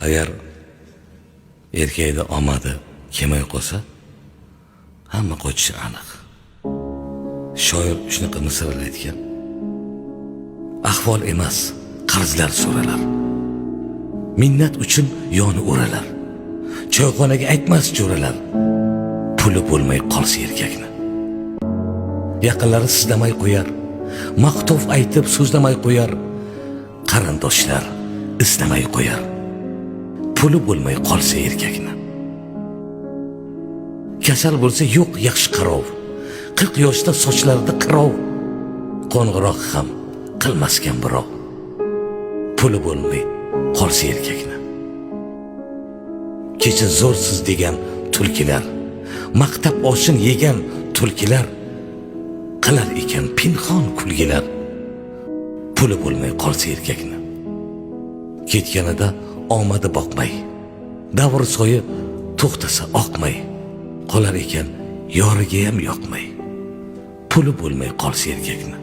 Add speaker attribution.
Speaker 1: agar erkakda omadi kelmay qolsa, hamma qochishi aniq. Shoir shunaqa misollar aytgan. Ahvol emas, qarzlar so'ralar. Minnat uchun yoni o'ralar. Choyxonaga aytmas jo'ralar. Puli bo'lmay qolsa erkakni. Yaqinlari sizlamay qo'yar. Maqtov aytib so'zlamay qo'yar. Qarindoshlar islamay qo'yar. Puli bo'lmay qolsa erkakni. Kasal bo'lsa yo'q yaxshi qarov. 40 yoshda sochlarida qirov. Qo'ng'iroq ham qilmaskan birov. Puli bo'lmay qolsa erkakni. Kecha zo'rsiz degan tulkilar, maqtab oshin yegan tulkilar qilar ekan pinhon kulgilar. Puli bo'lmay qolsa erkakni. Ketganida omadi boqmay, davr soyi to'xtasa oqmay, qolar ekan yoriga ham yoqmay. Puli bo'lmay qolsa erkakni.